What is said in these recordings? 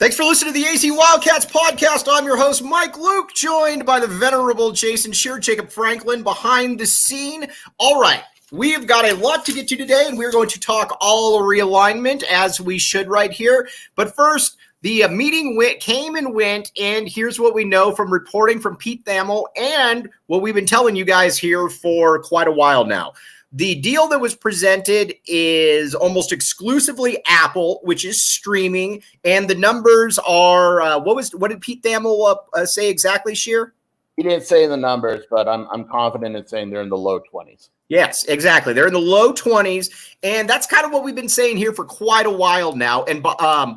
Thanks for listening to the AZ Wildcats podcast. I'm your host, Mike Luke, joined by the venerable Jason Shear, Jacob Franklin behind the scene. All right, we have got a lot to get to today, and we're going to talk all realignment, as we should right here. But first, the meeting came and went, and here's what we know from reporting from Pete Thamel and what we've been telling you guys here for quite a while now. The deal that was presented is almost exclusively Apple, which is streaming, and the numbers are what did Pete Thamel say exactly, Shear? He didn't say the numbers, but I'm confident in saying they're in the low 20s. Yes, exactly. They're in the low 20s, and that's kind of what we've been saying here for quite a while now, and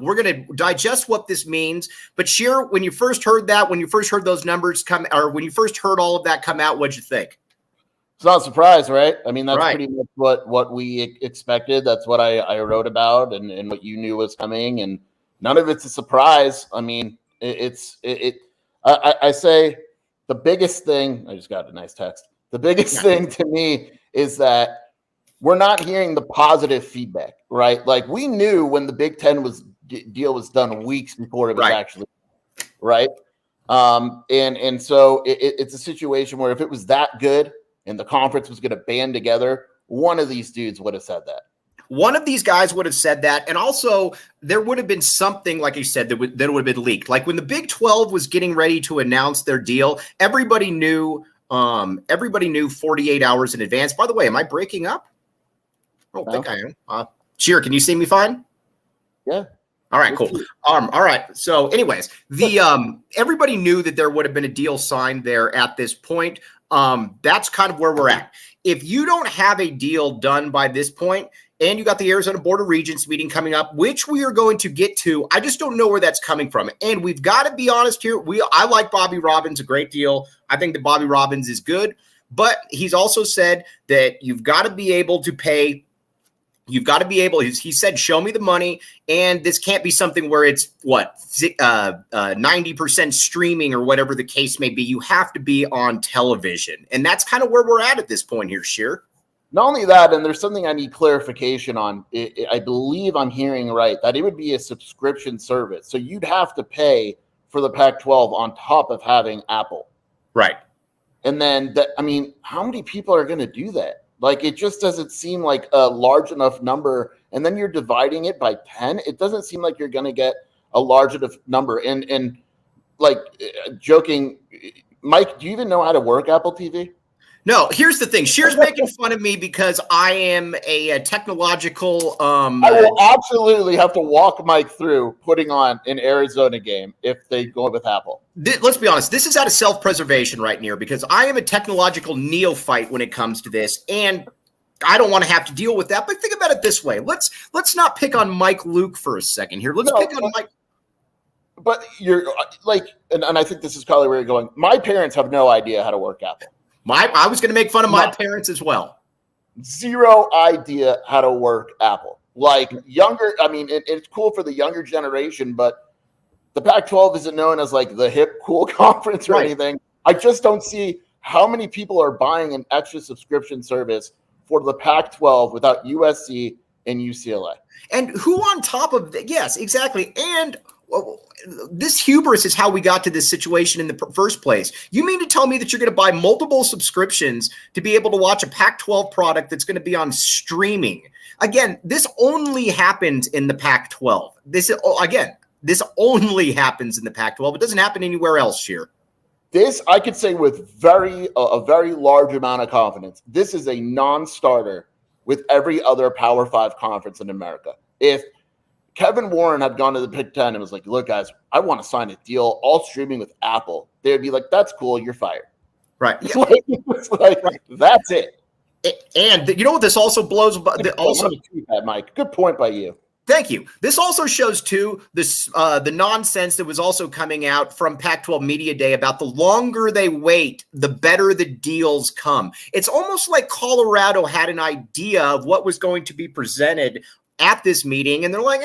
we're going to digest what this means. But Shear, when you first heard that, when you first heard those numbers come, or when you first heard all of that come out, what'd you think? It's not a surprise, right? I mean, that's right. Pretty much what we expected. That's what I wrote about and what you knew was coming. And none of it's a surprise. I mean, I say the biggest thing, I just got a nice text. The biggest thing to me is that we're not hearing the positive feedback, right? Like we knew when the Big Ten deal was done weeks before it was actually, right? And so it's a situation where if it was that good, and the conference was going to band together, one of these dudes would have said that. One of these guys would have said that. And also there would have been something, like you said, that would have been leaked. Like when the Big 12 was getting ready to announce their deal, everybody knew 48 hours in advance. By the way, am I breaking up? I don't think I am. Shear, can you see me fine? Yeah. All right, cool. All right. So anyways, everybody knew that there would have been a deal signed there at this point. That's kind of where we're at. If you don't have a deal done by this point, and you got the Arizona Board of Regents meeting coming up, which we are going to get to, I just don't know where that's coming from. And we've got to be honest here. I like Bobby Robbins a great deal. I think that Bobby Robbins is good, but he's also said that you've got to be able to pay. You've got to be able, he said, show me the money. And this can't be something where it's 90% streaming or whatever the case may be. You have to be on television. And that's kind of where we're at this point here, Shear. Not only that, and there's something I need clarification on. I believe I'm hearing right, that it would be a subscription service. So you'd have to pay for the Pac-12 on top of having Apple. Right. And then, how many people are going to do that? Like, it just doesn't seem like a large enough number. And then you're dividing it by 10. It doesn't seem like you're going to get a large enough number. And like joking, Mike, do you even know how to work Apple TV? No, here's the thing. Shear's making fun of me because I am a technological. I will absolutely have to walk Mike through putting on an Arizona game if they go with Apple. Let's be honest. This is out of self-preservation right here because I am a technological neophyte when it comes to this, and I don't want to have to deal with that. But think about it this way. Let's not pick on Mike Luke for a second here. Let's pick on Mike. But you're like, and I think this is probably where you're going. My parents have no idea how to work Apple. I was going to make fun of my parents as well. Zero idea how to work Apple. Like younger, it's cool for the younger generation, but the Pac-12 isn't known as like the hip, cool conference or anything. I just don't see how many people are buying an extra subscription service for the Pac-12 without USC and UCLA. And who on top of that? Yes, exactly. And this hubris is how we got to this situation in the first place. You mean to tell me that you're going to buy multiple subscriptions to be able to watch a Pac-12 product that's going to be on streaming? Again, this only happens in the Pac-12. This only happens in the Pac-12. It doesn't happen anywhere else here. This, I could say with a very large amount of confidence, this is a non-starter with every other Power 5 conference in America. If Kevin Warren had gone to the Big Ten and was like, look, guys, I want to sign a deal all streaming with Apple, they would be like, that's cool, you're fired. Right. That's it. And you know what this also blows? Mike. Good point by you. Thank you. This also shows, too, the nonsense that was also coming out from Pac-12 Media Day about the longer they wait, the better the deals come. It's almost like Colorado had an idea of what was going to be presented at this meeting, and they're like,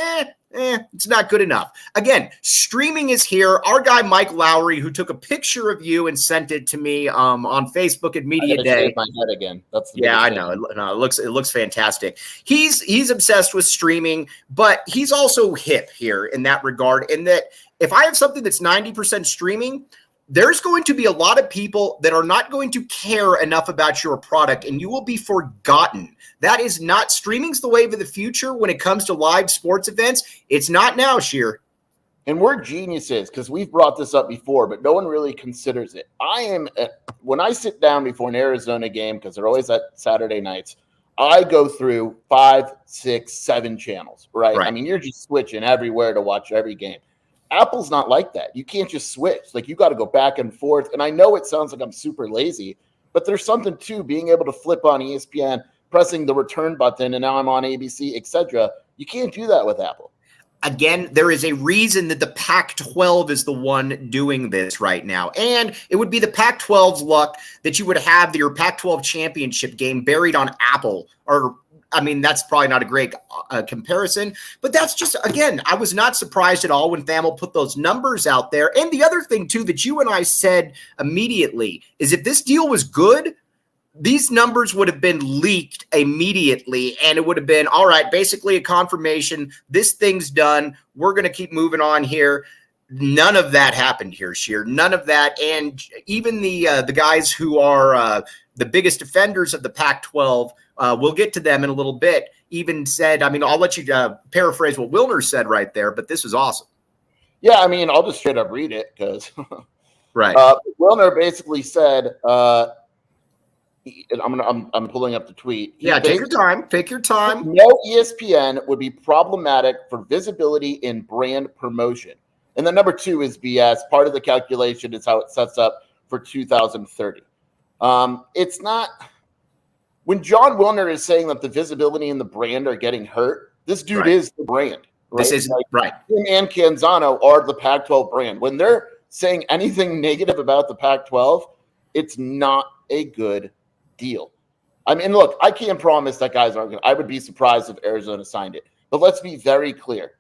it's not good enough. Again, streaming is here. Our guy Mike Lowry, who took a picture of you and sent it to me on Facebook at Media Day. Shave my head again. That's I know. It looks fantastic. He's obsessed with streaming, but he's also hip here in that regard. In that, if I have something that's 90% streaming, there's going to be a lot of people that are not going to care enough about your product, and you will be forgotten. That is not, streaming's the wave of the future when it comes to live sports events. It's not now, Sheer. And we're geniuses because we've brought this up before, but no one really considers it. When I sit down before an Arizona game, because they're always at Saturday nights, I go through 5, 6, 7 channels, right? I mean, you're just switching everywhere to watch every game. Apple's not like that. You can't just switch. Like, you got to go back and forth. And I know it sounds like I'm super lazy, but there's something to being able to flip on ESPN, pressing the return button, and now I'm on ABC, etc. You can't do that with Apple. Again, there is a reason that the Pac-12 is the one doing this right now. And it would be the Pac-12's luck that you would have your Pac-12 championship game buried on Apple. Or, I mean, that's probably not a great comparison. But that's just, again, I was not surprised at all when Thamel put those numbers out there. And the other thing, too, that you and I said immediately is if this deal was good, these numbers would have been leaked immediately, and it would have been, all right, basically a confirmation. This thing's done. We're going to keep moving on here. None of that happened here, Sheer. None of that. And even the guys who are the biggest defenders of the Pac-12, we'll get to them in a little bit, even said, I mean, I'll let you paraphrase what Wilner said right there, but this is awesome. Yeah, I mean, I'll just straight up read it because right. Wilner basically said, I'm pulling up the tweet. Take your time. Take your time. No ESPN would be problematic for visibility in brand promotion. And then number 2 is BS. Part of the calculation is how it sets up for 2030. It's not when John Wilner is saying that the visibility and the brand are getting hurt. This dude is the brand. Right? This is right. Him and Canzano are the Pac-12 brand. When they're saying anything negative about the Pac-12, it's not a good deal. I mean, look, I can't promise that guys aren't going to. I would be surprised if Arizona signed it. But let's be very clear.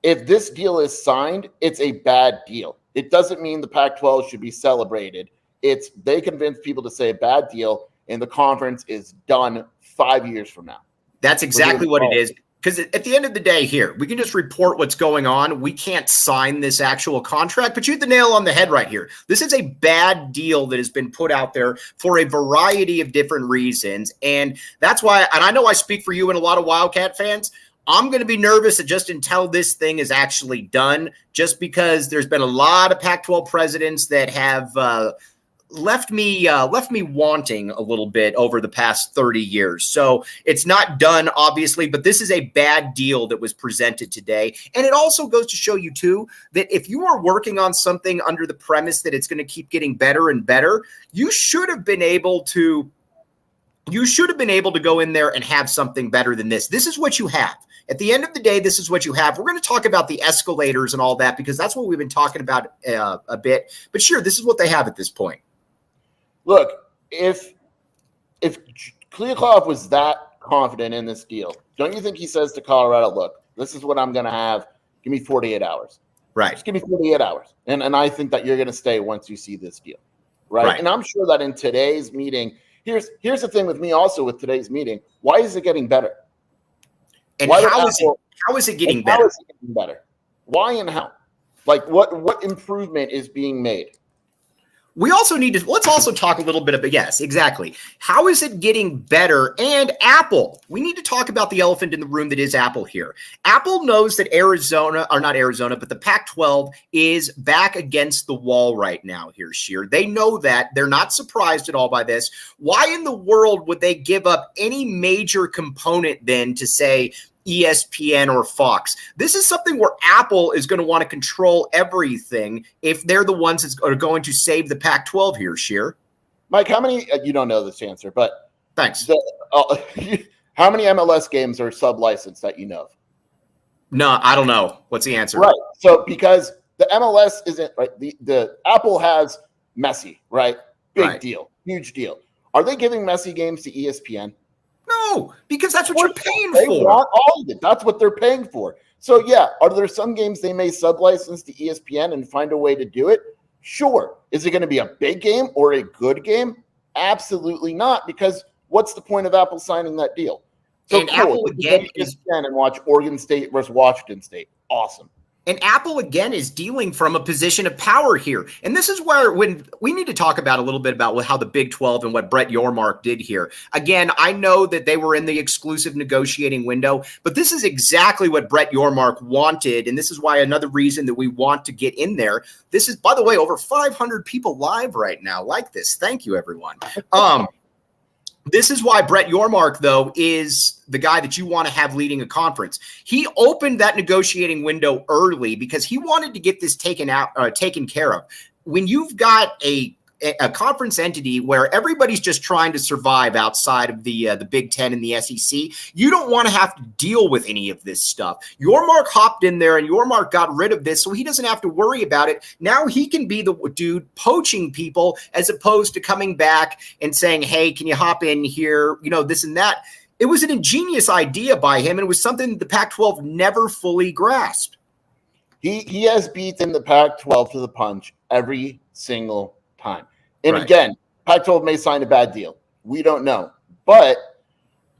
If this deal is signed, it's a bad deal. It doesn't mean the Pac-12 should be celebrated. It's they convince people to say a bad deal, and the conference is done 5 years from now. That's exactly what it is. Because at the end of the day here, we can just report what's going on. We can't sign this actual contract, but you hit the nail on the head right here. This is a bad deal that has been put out there for a variety of different reasons. And that's why, and I know I speak for you and a lot of Wildcat fans, I'm going to be nervous just until this thing is actually done, just because there's been a lot of Pac-12 presidents that have left me wanting a little bit over the past 30 years. So it's not done, obviously, but this is a bad deal that was presented today. And it also goes to show you, too, that if you are working on something under the premise that it's going to keep getting better and better, you should have been able to go in there and have something better than this. This is what you have. At the end of the day, this is what you have. We're going to talk about the escalators and all that because that's what we've been talking about a bit. But sure, this is what they have at this point. Look, if Kliavkoff was that confident in this deal, don't you think he says to Colorado, look, this is what I'm going to have. Give me 48 hours. Right. Just give me 48 hours. And I think that you're going to stay once you see this deal. Right. And I'm sure that in today's meeting, here's the thing with me also with today's meeting. Why is it getting better? And how is it getting better? Why and how? Like what improvement is being made? We also need to, let's also talk a little bit about, yes, exactly. How is it getting better? And Apple, we need to talk about the elephant in the room that is Apple here. Apple knows that but the Pac-12 is back against the wall right now here, Sheer. They know that. They're not surprised at all by this. Why in the world would they give up any major component then to say, ESPN or Fox? This is something where Apple is going to want to control everything if they're the ones that are going to save the Pac-12 here, Sheer. Mike, how many, you don't know this answer, but thanks. How many MLS games are sub-licensed that you know of? No, I don't know. What's the answer? Right. So because the MLS isn't, right, the Apple has Messi, right? Big deal. Huge deal. Are they giving Messi games to ESPN? No, No, because that's what you're paying they for. Want all of it. That's what they're paying for. So, yeah, are there some games they may sublicense to ESPN and find a way to do it? Sure. Is it going to be a big game or a good game? Absolutely not, because what's the point of Apple signing that deal? So and cool. Apple again is and watch Oregon State versus Washington State. Awesome. And Apple, again, is dealing from a position of power here. And this is where when we need to talk about a little bit about how the Big 12 and what Brett Yormark did here. Again, I know that they were in the exclusive negotiating window, but this is exactly what Brett Yormark wanted. And this is why another reason that we want to get in there. This is, by the way, over 500 people live right now like this. Thank you, everyone. This is why Brett Yormark, though, is the guy that you want to have leading a conference. He opened that negotiating window early because he wanted to get this taken care of. When you've got a conference entity where everybody's just trying to survive outside of the Big Ten and the SEC, you don't want to have to deal with any of this stuff. Yormark hopped in there and Yormark got rid of this, so he doesn't have to worry about it. Now he can be the dude poaching people as opposed to coming back and saying, hey, can you hop in here? You know, this and that. It was an ingenious idea by him, and it was something the Pac-12 never fully grasped. He has beaten the Pac-12 to the punch every single time. And right. Again, Pac-12 may sign a bad deal. We don't know. But,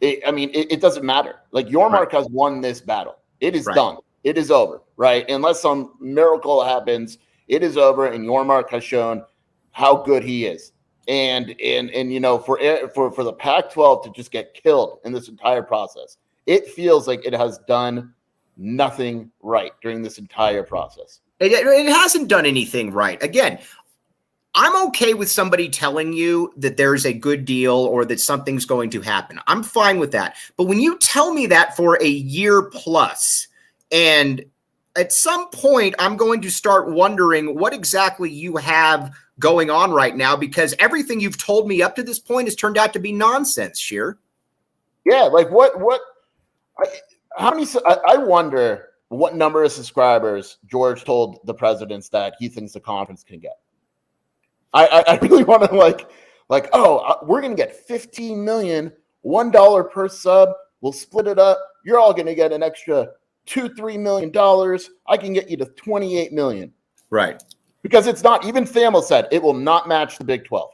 it doesn't matter. Like, Yormark has won this battle. It is done. It is over, right? Unless some miracle happens, it is over, and Yormark has shown how good he is. And you know, for the Pac-12 to just get killed in this entire process, it feels like it has done nothing right during this entire process. It hasn't done anything right. Again, I'm okay with somebody telling you that there's a good deal or that something's going to happen. I'm fine with that. But when you tell me that for a year plus, and at some point I'm going to start wondering what exactly you have going on right now, because everything you've told me up to this point has turned out to be nonsense, Sheer. Yeah, like how many? I wonder what number of subscribers George told the presidents that he thinks the conference can get. I really want to we're going to get 15 million, $1 per sub. We'll split it up. You're all going to get an extra $2-3 million. I can get you to 28 million. Right. Because it's not, even Thamel said, it will not match the Big 12.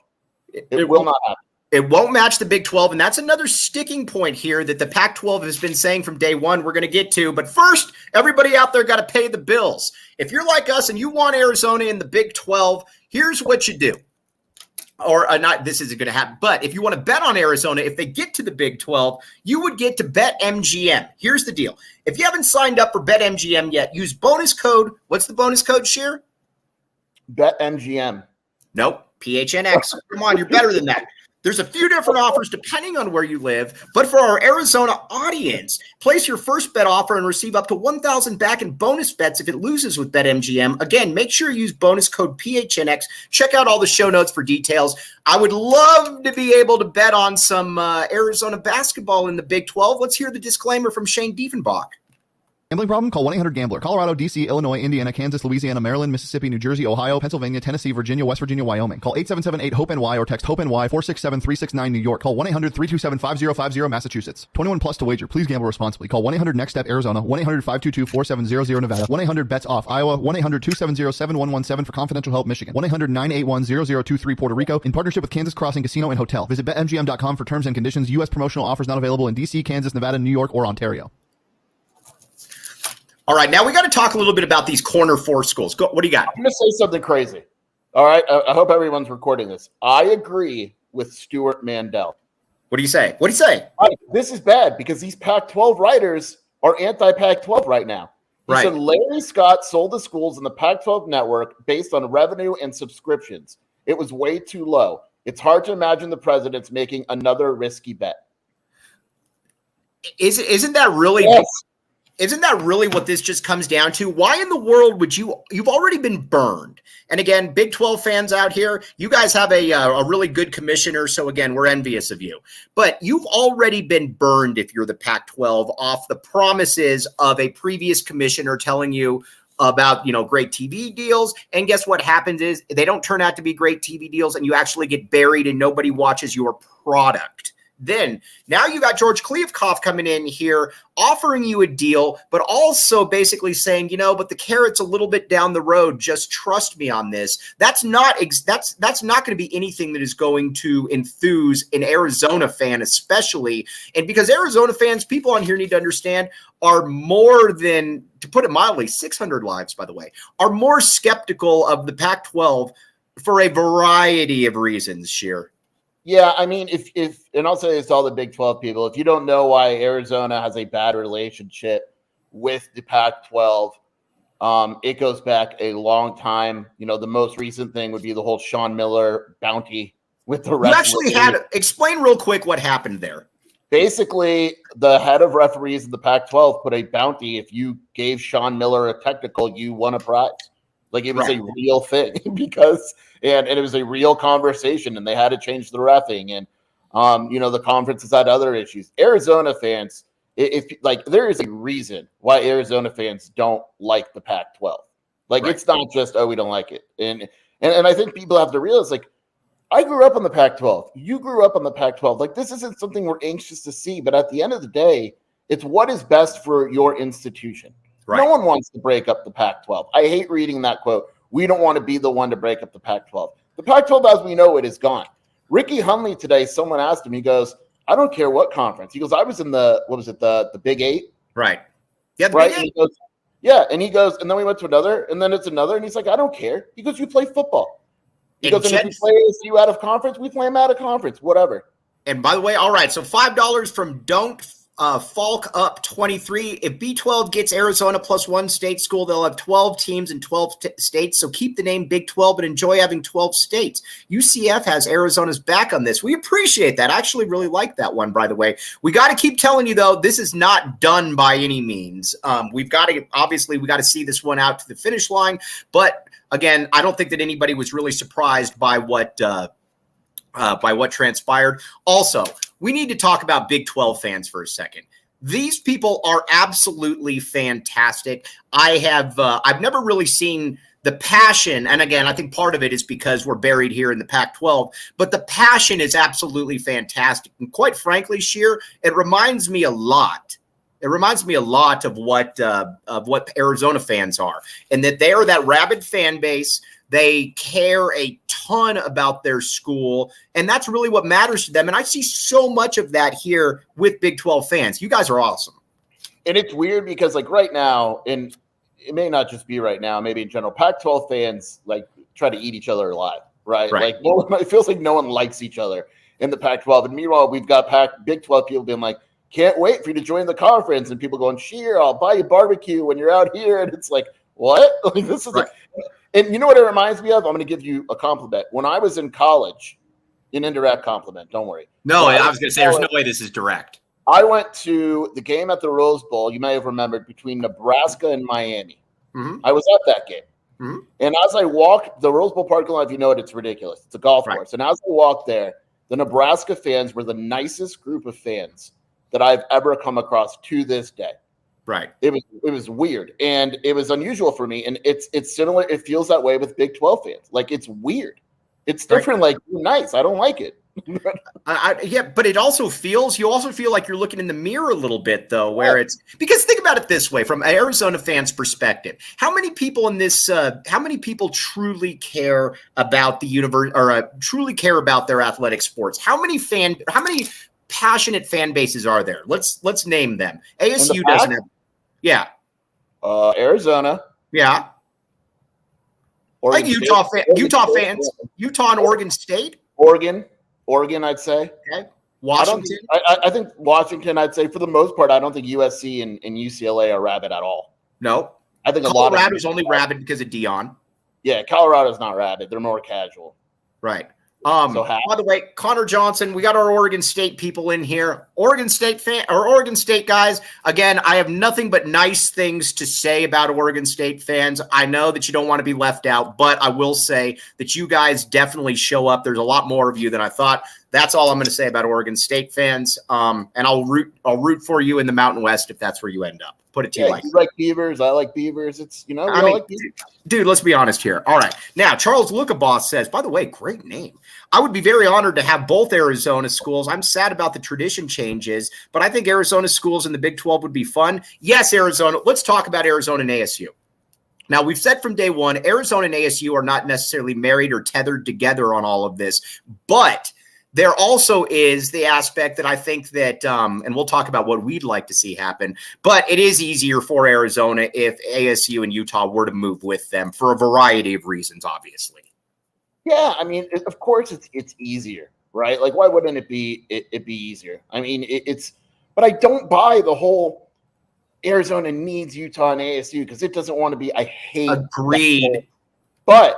It will not happen. It won't match the Big 12, and that's another sticking point here that the Pac-12 has been saying from day one we're going to get to. But first, everybody out there got to pay the bills. If you're like us and you want Arizona in the Big 12, here's what you do. Or not, this isn't going to happen. But if you want to bet on Arizona, if they get to the Big 12, you would get to BetMGM. Here's the deal. If you haven't signed up for BetMGM yet, use bonus code. What's the bonus code, Sheer? BetMGM. Nope. PHNX. Come on, you're better than that. There's a few different offers depending on where you live, but for our Arizona audience, place your first bet offer and receive up to $1,000 back in bonus bets if it loses with BetMGM. Again, make sure you use bonus code PHNX. Check out all the show notes for details. I would love to be able to bet on some Arizona basketball in the Big 12. Let's hear the disclaimer from Shane Diefenbach. Gambling problem? Call 1-800-GAMBLER. Colorado, D.C., Illinois, Indiana, Kansas, Louisiana, Maryland, Mississippi, New Jersey, Ohio, Pennsylvania, Tennessee, Virginia, West Virginia, Wyoming. Call 877-8-HOPE-NY or text HOPE-NY 467-369 New York. Call 1-800-327-5050 Massachusetts. 21 plus to wager. Please gamble responsibly. Call 1-800-NEXT-STEP Arizona. 1-800-522-4700 Nevada. 1-800-BETS-OFF Iowa. 1-800-270-7117 for confidential help Michigan. 1-800-981-0023 Puerto Rico. In partnership with Kansas Crossing Casino and Hotel. Visit BetMGM.com for terms and conditions. U.S. promotional offers not available in D.C., Kansas, Nevada, New York, or Ontario. All right, now we got to talk a little bit about these corner four schools. What do you got? I'm going to say something crazy. All right, I hope everyone's recording this. I agree with Stuart Mandel. What do you say? What do you say? This is bad because these Pac-12 writers are anti-Pac-12 right now. He said Larry Scott sold the schools in the Pac-12 network based on revenue and subscriptions. It was way too low. It's hard to imagine the president's making another risky bet. Isn't that really? Yes. Isn't that really what this just comes down to? Why in the world would you've already been burned? And again, Big 12 fans out here, you guys have a really good commissioner. So again, we're envious of you, but you've already been burned if you're the Pac-12 off the promises of a previous commissioner telling you about, great TV deals. And guess what happens is they don't turn out to be great TV deals and you actually get buried and nobody watches your product. Then now you got George Kliavkoff coming in here, offering you a deal, but also basically saying, but the carrot's a little bit down the road. Just trust me on this. That's not going to be anything that is going to enthuse an Arizona fan, especially. And because Arizona fans, people on here need to understand, are more than, to put it mildly, 600 lives, by the way, are more skeptical of the Pac-12 for a variety of reasons, Sheer. Yeah, I mean, if and I'll say this to all the Big 12 people, if you don't know why Arizona has a bad relationship with the Pac-12, it goes back a long time. The most recent thing would be the whole Sean Miller bounty with the referee. You actually explain real quick what happened there. Basically, the head of referees in the Pac-12 put a bounty. If you gave Sean Miller a technical, you won a prize. Like, it was a real thing because and it was a real conversation, and they had to change the reffing. And the conference has had other issues. Arizona fans, there is a reason why Arizona fans don't like the Pac-12. It's not just, we don't like it. And I think people have to realize, I grew up on the Pac-12. You grew up on the Pac-12. This isn't something we're anxious to see, but at the end of the day, it's what is best for your institution. Right. No one wants to break up the Pac-12. I hate reading that quote. We don't want to be the one to break up the Pac-12. The Pac-12, as we know it, is gone. Ricky Hundley today, someone asked him, he goes, I don't care what conference. He goes, I was in the Big 8? Right. Yeah, right? And he goes, yeah, and he goes, and then we went to another, and then it's another, and he's like, I don't care. He goes, you play football. He goes, and if we play ASU out of conference, we play them out of conference, whatever. And by the way, all right, so $5 from Don't Falk Up 23. If B12 gets Arizona plus one state school, they'll have 12 teams in 12 states. So keep the name Big 12 and enjoy having 12 states. UCF has Arizona's back on this. We appreciate that. I actually really like that one, by the way. We got to keep telling you, though, this is not done by any means. We got to see this one out to the finish line. But again, I don't think that anybody was really surprised by what transpired. Also, we need to talk about Big 12 fans for a second. These people are absolutely fantastic. I've never really seen the passion. And again, I think part of it is because we're buried here in the Pac-12, but the passion is absolutely fantastic. And quite frankly, Sheer, it reminds me a lot. It reminds me a lot of what Arizona fans are, and that they are that rabid fan base. They care a ton about their school, and that's really what matters to them. And I see so much of that here with Big 12 fans. You guys are awesome. And it's weird because right now, and it may not just be right now, maybe in general, Pac-12 fans try to eat each other alive, right? It feels like no one likes each other in the Pac-12. And meanwhile, we've got Big 12 people being like, can't wait for you to join the conference, and people going, Sheer, I'll buy you barbecue when you're out here. And it's like, what? This is and you know what it reminds me of? I'm going to give you a compliment. When I was in college, an indirect compliment, don't worry. No, I was going to say, there's no way this is direct. I went to the game at the Rose Bowl, you may have remembered, between Nebraska and Miami. Mm-hmm. I was at that game. Mm-hmm. And as I walked, the Rose Bowl parking lot, if you know it, it's ridiculous. It's a golf course. And as I walked there, the Nebraska fans were the nicest group of fans that I've ever come across to this day. Right. It was weird, and it was unusual for me. And it's similar. It feels that way with Big 12 fans. It's weird. It's different. Right. Nice. I don't like it. Yeah, but you also feel like you're looking in the mirror a little bit, though, where it's because think about it this way, from an Arizona fan's perspective, how many people truly care about the universe or truly care about their athletic sports? How many passionate fan bases are there? Let's name them. ASU doesn't have. Yeah. Arizona. Yeah. Utah fans. Utah and Oregon State. Oregon, I'd say. Okay. Washington. I think Washington, I'd say for the most part, I don't think USC and UCLA are rabid at all. No. I think Colorado's only rabid because of Dion. Yeah, Colorado's not rabid. They're more casual. Right. By the way, Connor Johnson, we got our Oregon State people in here. Oregon State guys. Again, I have nothing but nice things to say about Oregon State fans. I know that you don't want to be left out, but I will say that you guys definitely show up. There's a lot more of you than I thought. That's all I'm going to say about Oregon State fans. And I'll root for you in the Mountain West if that's where you end up. Put it to you like you like Beavers. I like Beavers. It's, we all like Beavers. Dude, let's be honest here. All right. Now, Charles Lucaboss says, by the way, great name. I would be very honored to have both Arizona schools. I'm sad about the tradition changes, but I think Arizona schools in the Big 12 would be fun. Yes, Arizona. Let's talk about Arizona and ASU. Now, we've said from day one, Arizona and ASU are not necessarily married or tethered together on all of this, but there also is the aspect that I think that, and we'll talk about what we'd like to see happen, but it is easier for Arizona if ASU and Utah were to move with them for a variety of reasons, obviously. Yeah, I mean, of course it's easier, right? Like, why wouldn't it be easier? I mean, but I don't buy the whole Arizona needs Utah and ASU because it doesn't want to be. I hate. Agreed. But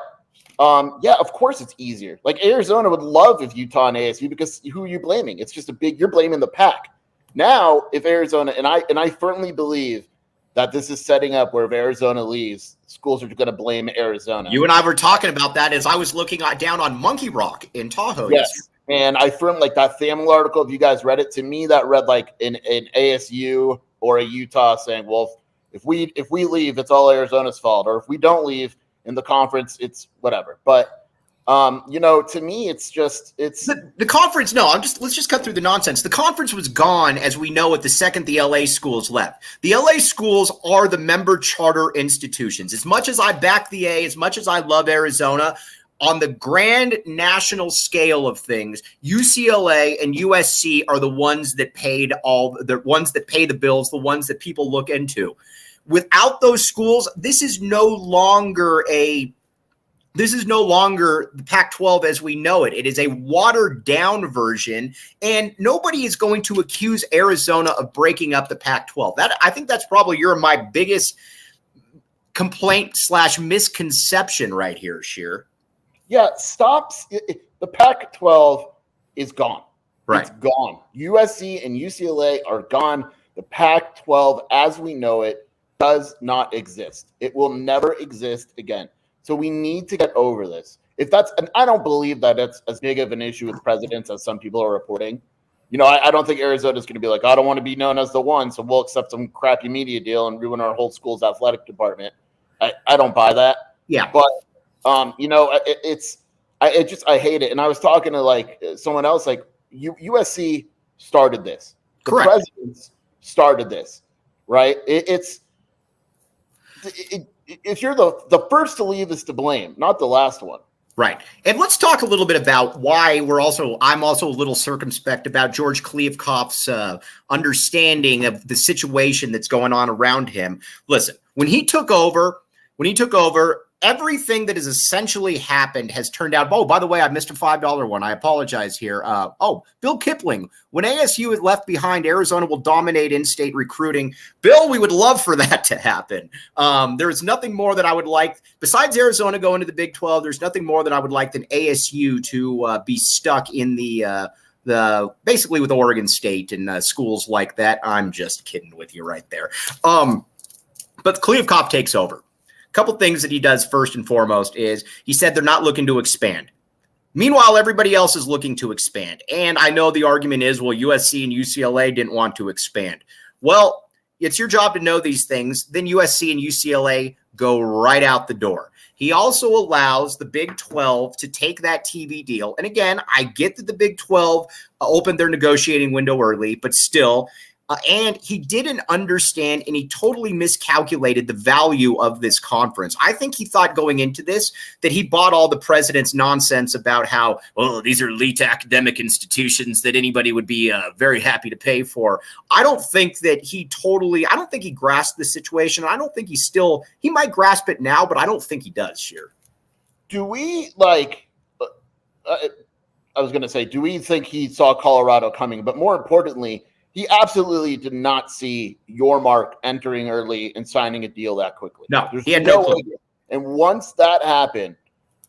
yeah, of course it's easier. Like, Arizona would love if Utah and ASU, because who are you blaming? It's just you're blaming the pack. Now, if Arizona, and I firmly believe that this is setting up where if Arizona leaves, schools are going to blame Arizona. You and I were talking about that as I was looking down on Monkey Rock in Tahoe. Yes. And I firmly, like, that family article, if you guys read it, to me, that read like an ASU or a Utah saying, well, if we leave, it's all Arizona's fault. Or if we don't leave in the conference, it's whatever. But to me, it's the conference. No, let's just cut through the nonsense. The conference was gone, as we know, at the second the LA schools left. The LA schools are the member charter institutions. As much as I back the A, as much as I love Arizona, on the grand national scale of things, UCLA and USC are the ones that pay the bills, the ones that people look into. Without those schools, this is no longer the Pac-12 as we know it. It is a watered down version, and nobody is going to accuse Arizona of breaking up the Pac-12. I think that's probably my biggest complaint / misconception right here, Sheer. Yeah, the Pac-12 is gone. Right. It's gone. USC and UCLA are gone. The Pac-12 as we know it does not exist. It will never exist again. So we need to get over this. And I don't believe that it's as big of an issue with presidents as some people are reporting. I don't think Arizona is going to be like, I don't want to be known as the one, so we'll accept some crappy media deal and ruin our whole school's athletic department. I don't buy that. Yeah. But I hate it. And I was talking to someone else, USC started this. The Correct. Presidents started this, right? If you're the first to leave is to blame, not the last one. Right. And let's talk a little bit about why I'm also a little circumspect about George Kliavkoff's understanding of the situation that's going on around him. Listen, when he took over, everything that has essentially happened has turned out. Oh, by the way, I missed a $5 one. I apologize here. Bill Kipling. When ASU is left behind, Arizona will dominate in-state recruiting. Bill, we would love for that to happen. There's nothing more that I would like, besides Arizona going to the Big 12, there's nothing more that I would like than ASU to be stuck in the basically with Oregon State and schools like that. I'm just kidding with you right there. But Kliavkoff takes over. Couple things that he does first and foremost is he said they're not looking to expand. Meanwhile, everybody else is looking to expand. And I know the argument is, well, USC and UCLA didn't want to expand. Well, it's your job to know these things. Then USC and UCLA go right out the door. He also allows the Big 12 to take that TV deal. And again, I get that the Big 12 opened their negotiating window early, but still, and he didn't understand, and he totally miscalculated the value of this conference. I think he thought going into this that he bought all the president's nonsense about how, these are elite academic institutions that anybody would be very happy to pay for. I don't think he grasped the situation. I don't think he might grasp it now, but I don't think he does, Sheer. Do we do we think he saw Colorado coming? But more importantly, he absolutely did not see Yormark entering early and signing a deal that quickly. No, he had no clue. And once that happened,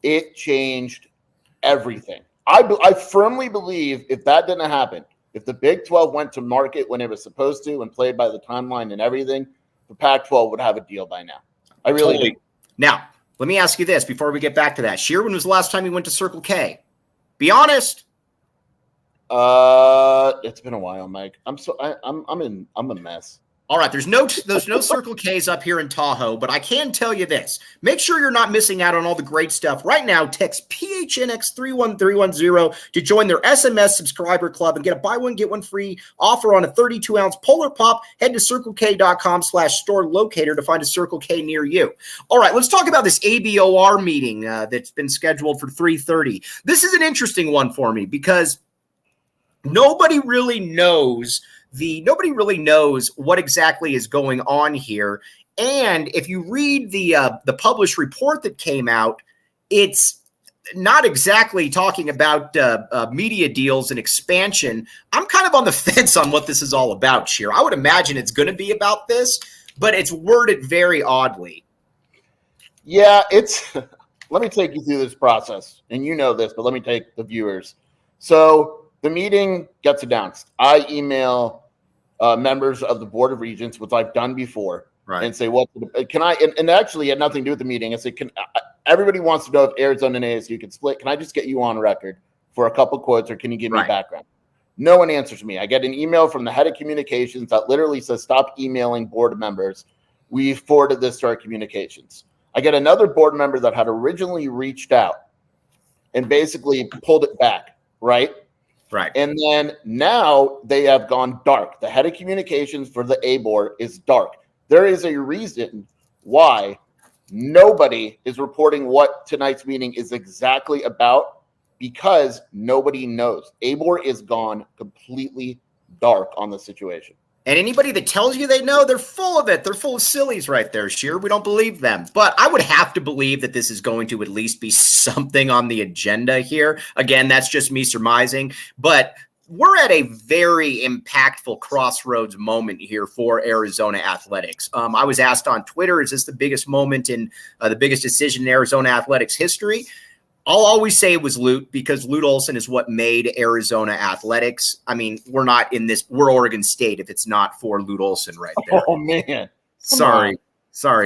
it changed everything. I firmly believe if that didn't happen, if the Big 12 went to market when it was supposed to and played by the timeline and everything, the Pac-12 would have a deal by now. I really do. Now, let me ask you this before we get back to that. Sheer, when was the last time you went to Circle K? Be honest. It's been a while, Mike. I'm a mess. All right, there's no Circle K's up here in Tahoe, but I can tell you this. Make sure you're not missing out on all the great stuff. Right now, text PHNX 31310 to join their SMS subscriber club and get a buy one, get one free offer on a 32-ounce Polar Pop. Head to CircleK.com/store locator to find a Circle K near you. All right, let's talk about this ABOR meeting that's been scheduled for 3:30. This is an interesting one for me because nobody really knows what exactly is going on here. And if you read the published report that came out, it's not exactly talking about media deals and expansion. I'm kind of on the fence on what this is all about, Sheer. I would imagine it's going to be about this, but it's worded very oddly. Yeah, let me take you through this process. And you know this, but let me take the viewers. So the meeting gets announced. I email members of the Board of Regents, which I've done before, right, and say, "What can I?" And actually, had nothing to do with the meeting. I say, everybody wants to know if Arizona and ASU can split. Can I just get you on record for a couple quotes, or can you give me background? No one answers me. I get an email from the head of communications that literally says, "Stop emailing board members. We forwarded this to our communications." I get another board member that had originally reached out and basically pulled it back, right? Right. And then now they have gone dark. The head of communications for the ABOR is dark. There is a reason why nobody is reporting what tonight's meeting is exactly about, because nobody knows. ABOR is gone completely dark on the situation. And anybody that tells you they know, they're full of it. They're full of sillies right there, Sheer. We don't believe them. But I would have to believe that this is going to at least be something on the agenda here. Again, that's just me surmising. But we're at a very impactful crossroads moment here for Arizona athletics. I was asked on Twitter, is this the biggest moment in the biggest decision in Arizona athletics history? I'll always say it was Lute, because Lute Olson is what made Arizona athletics. I mean, we're Oregon State if it's not for Lute Olson right there. Oh, man. Sorry,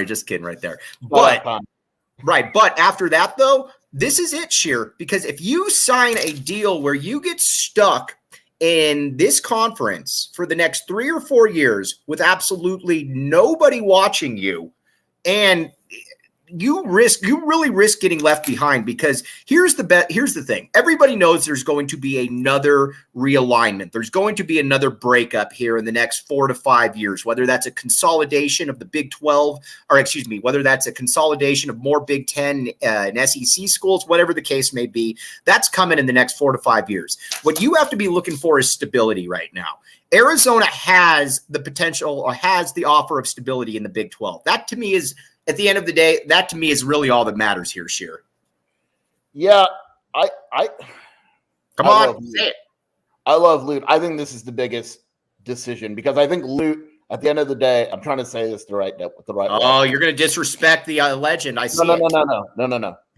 just kidding right there. But after that, though, this is it, Sheer, because if you sign a deal where you get stuck in this conference for the next 3 or 4 years with absolutely nobody watching you, and you really risk getting left behind, because here's the thing. Everybody knows there's going to be another realignment. There's going to be another breakup here in the next 4 to 5 years, whether that's a consolidation of the Big 12, whether that's a consolidation of more Big 10 and SEC schools, whatever the case may be. That's coming in the next 4 to 5 years. What you have to be looking for is stability right now. Arizona has the potential, or has the offer of stability in the Big 12. That to me is, at the end of the day, that to me is really all that matters here, Sheer. Yeah, I say it. I love Lute. I think this is the biggest decision, because I think Lute, at the end of the day, I'm trying to say this the right way. Oh, you're going to disrespect the legend. I see. No.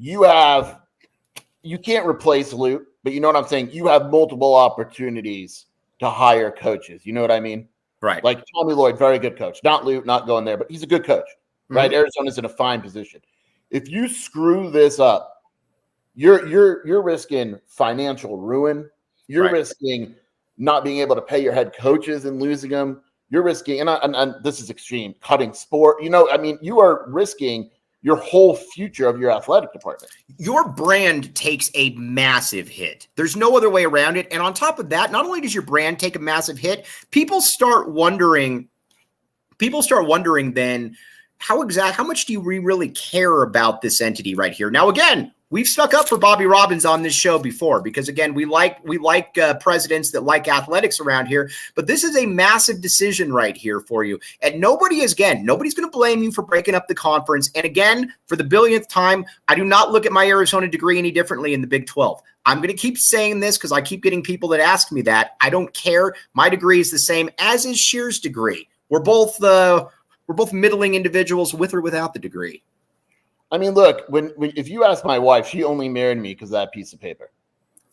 You can't replace Lute, but you know what I'm saying? You have multiple opportunities to hire coaches. You know what I mean? Right. Like Tommy Lloyd, very good coach. Not Lute, not going there, but he's a good coach. Right, Arizona's in a fine position. If you screw this up, you're risking financial ruin. You're risking not being able to pay your head coaches and losing them. You're risking, and this is extreme, cutting sport. You are risking your whole future of your athletic department. Your brand takes a massive hit. There's no other way around it. And on top of that, not only does your brand take a massive hit, people start wondering then, how much do we really care about this entity right here? Now, again, we've stuck up for Bobby Robbins on this show before, because again, we like presidents that like athletics around here, but this is a massive decision right here for you. And nobody's going to blame you for breaking up the conference. And again, for the billionth time, I do not look at my Arizona degree any differently in the Big 12. I'm going to keep saying this because I keep getting people that ask me that. I don't care. My degree is the same as is Sheer's degree. We're both middling individuals with or without the degree. I mean, look, if you ask my wife, she only married me because of that piece of paper.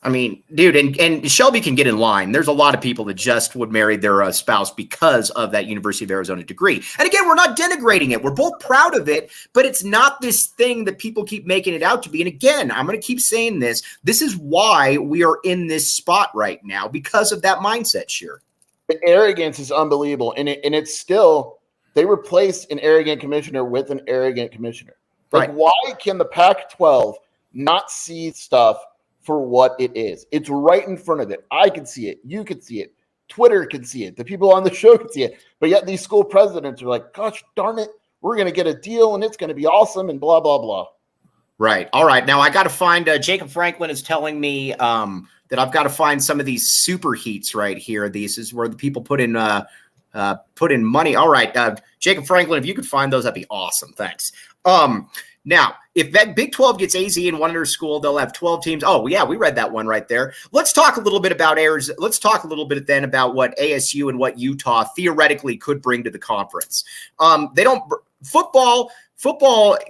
I mean, dude, and Shelby can get in line. There's a lot of people that just would marry their spouse because of that University of Arizona degree. And again, we're not denigrating it. We're both proud of it, but it's not this thing that people keep making it out to be. And again, I'm going to keep saying this. This is why we are in this spot right now, because of that mindset, Sheer. The arrogance is unbelievable. And it's still, they replaced an arrogant commissioner with an arrogant commissioner. Like, Right. Why can the Pac-12 not see stuff for what it is? It's right in front of it. I can see it. You can see it. Twitter can see it. The people on the show can see it. But yet these school presidents are like, gosh darn it, we're going to get a deal and it's going to be awesome and blah, blah, blah. Right. All right. Now I got to find Jacob Franklin is telling me that I've got to find some of these super heats right here. This is where the people put in money. All right. Jacob Franklin, if you could find those, that'd be awesome. Thanks. Now, if that Big 12 gets AZ in one other school, they'll have 12 teams. Oh, yeah, we read that one right there. Let's talk a little bit about Arizona. Let's talk a little bit then about what ASU and what Utah theoretically could bring to the conference. Football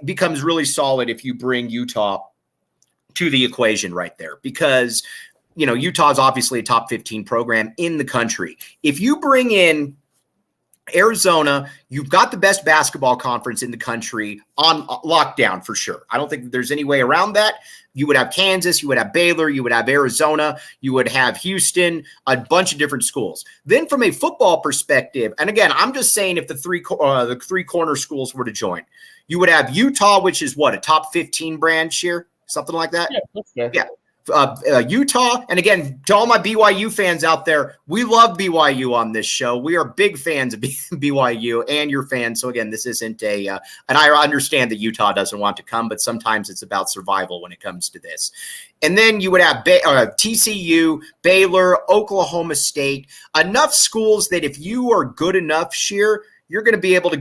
becomes really solid if you bring Utah to the equation right there, because, Utah is obviously a top 15 program in the country. If you bring in Arizona, you've got the best basketball conference in the country on lockdown for sure. I don't think there's any way around that. You would have Kansas, you would have Baylor, you would have Arizona, you would have Houston, a bunch of different schools. Then from a football perspective, and again, I'm just saying if the three corner schools were to join, you would have Utah, which is what, a top 15 brand, Sheer? Something like that? Yeah, that's fair. Yeah. Utah, and again, to all my BYU fans out there, we love BYU on this show. We are big fans of BYU and your fans. So again, this isn't and I understand that Utah doesn't want to come, but sometimes it's about survival when it comes to this. And then you would have TCU, Baylor, Oklahoma State, enough schools that if you are good enough, Sheer, you're going to be able to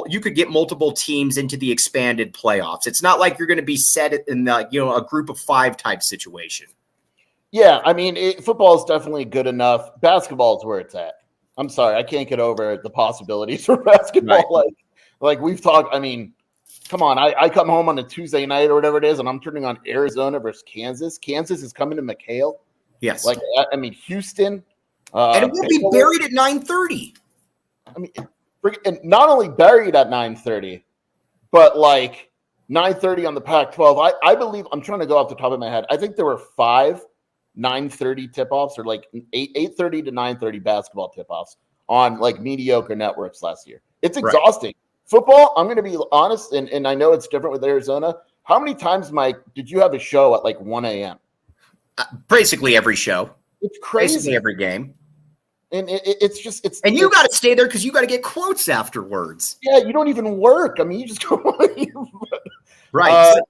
you could get multiple teams into the expanded playoffs. It's not like you're going to be set in a group of 5 type situation. Yeah, I mean, football is definitely good enough. Basketball is where it's at. I'm sorry, I can't get over the possibilities for basketball. Right. Like we've talked. I mean, come on, I come home on a Tuesday night or whatever it is, and I'm turning on Arizona versus Kansas. Kansas is coming to McHale. Yes. Like, I mean, Houston. And it will be buried at 9:30. I mean, and not only buried at 9:30, but like 9:30 on the Pac-12. I believe, I'm trying to go off the top of my head, I think there were 5 9:30 tip-offs, or like 8:30 to 9:30 basketball tip-offs on like mediocre networks last year. It's exhausting. Right. Football, I'm going to be honest, and I know it's different with Arizona. How many times, Mike, did you have a show at like 1 a.m.? Basically every show. It's crazy. Basically every game. And it's and you got to stay there because you got to get quotes afterwards. Yeah, you don't even work. I mean, you just go right.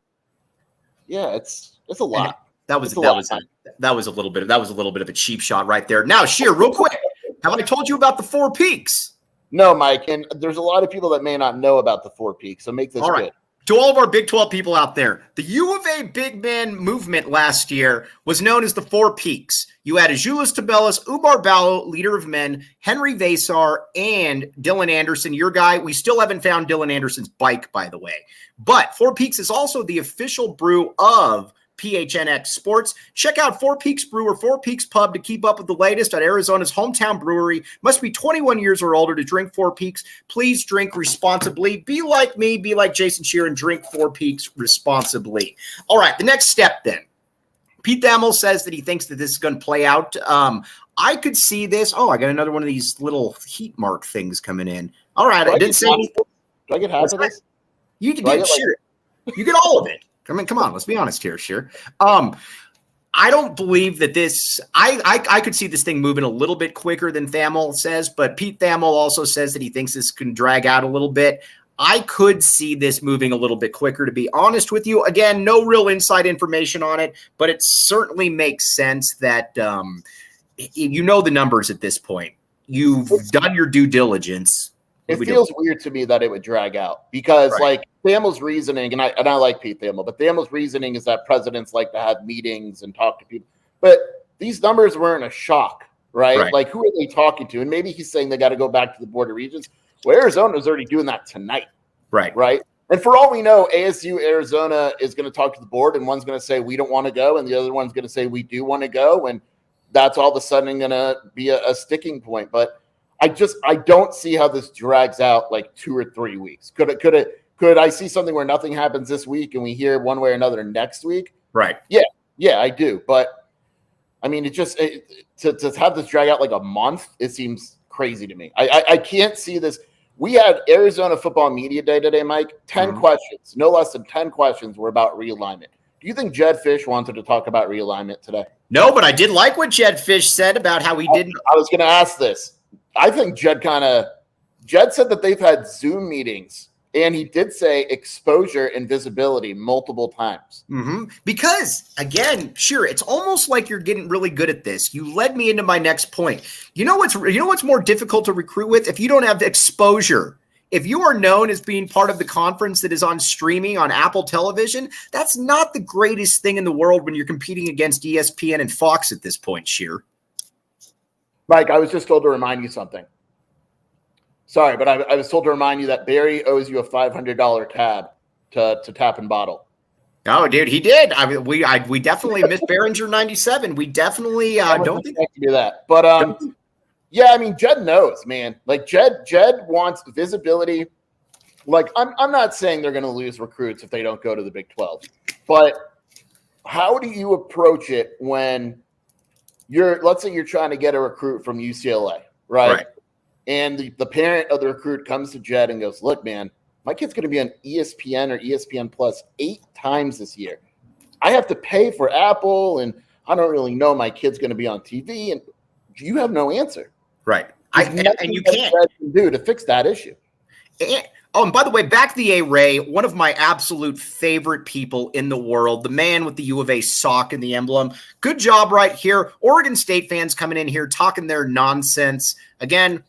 Yeah, it's a lot. That was a little bit of a cheap shot right there. Now, Sheer, real quick, have I told you about the 4 Peaks? No, Mike, and there's a lot of people that may not know about the 4 Peaks, so make this all right. good. To all of our Big 12 people out there, the U of A big man movement last year was known as the 4 Peaks. You had Azuolas Tubelis, Umar Ballo, leader of men, Henry Vasar, and Dylan Anderson, your guy. We still haven't found Dylan Anderson's bike, by the way. But 4 Peaks is also the official brew of PHNX Sports. Check out 4 Peaks Brew or 4 Peaks Pub to keep up with the latest at Arizona's hometown brewery. Must be 21 years or older to drink 4 Peaks. Please drink responsibly. Be like me, be like Jason Shear, and drink 4 Peaks responsibly. All right, the next step then. Pete Thamel says that he thinks that this is going to play out. I could see this. Oh, I got another one of these little heat mark things coming in. All right, I didn't say anything. Do I get half of this? You can get Shear. You get all of it. I mean, come on, let's be honest here, Sheer. I don't believe that this – I could see this thing moving a little bit quicker than Thamel says, but Pete Thamel also says that he thinks this can drag out a little bit. I could see this moving a little bit quicker, to be honest with you. Again, no real inside information on it, but it certainly makes sense that you know the numbers at this point. You've done your due diligence. It feels weird to me that it would drag out because, like, Thamel's reasoning, and I like Pete Thamel, but Thamel's reasoning is that presidents like to have meetings and talk to people. But these numbers weren't a shock, right? Like, who are they talking to? And maybe he's saying they got to go back to the Board of Regents. Well, Arizona's already doing that tonight, right? And for all we know, ASU Arizona is going to talk to the board, and one's going to say we don't want to go, and the other one's going to say we do want to go, and that's all of a sudden going to be a sticking point. But I don't see how this drags out like 2 or 3 weeks. Could I see something where nothing happens this week and we hear one way or another next week? Right. Yeah, I do. But I mean, to have this drag out like a month, it seems crazy to me. I can't see this. We had Arizona Football Media Day today, Mike. 10 questions, no less than 10 questions were about realignment. Do you think Jedd Fisch wanted to talk about realignment today? No, but I did like what Jedd Fisch said about how he didn't. I was going to ask this. I think Jedd said that they've had Zoom meetings, and he did say exposure and visibility multiple times. Because, again, sure, it's almost like you're getting really good at this. You led me into my next point. You know what's more difficult to recruit with? If you don't have exposure. If you are known as being part of the conference that is on streaming on Apple television, that's not the greatest thing in the world when you're competing against ESPN and Fox at this point, Sheer. Mike, I was just told to remind you something. Sorry, but I was told to remind you that Barry owes you a $500 tab to tap and bottle. Oh, dude, he did. I mean, we definitely missed Behringer 97. We definitely don't think to do that. But yeah, I mean, Jedd knows, man. Like Jedd wants visibility. Like I'm not saying they're going to lose recruits if they don't go to the Big 12, but how do you approach it when let's say you're trying to get a recruit from UCLA, right? And the parent of the recruit comes to Jedd and goes, look, man, my kid's going to be on ESPN or ESPN Plus 8 times this year. I have to pay for Apple, and I don't really know my kid's going to be on TV. And you have no answer. Right. And you can't do to fix that issue. And by the way, back to the A-Ray, one of my absolute favorite people in the world, the man with the U of A sock and the emblem. Good job right here. Oregon State fans coming in here talking their nonsense. Again,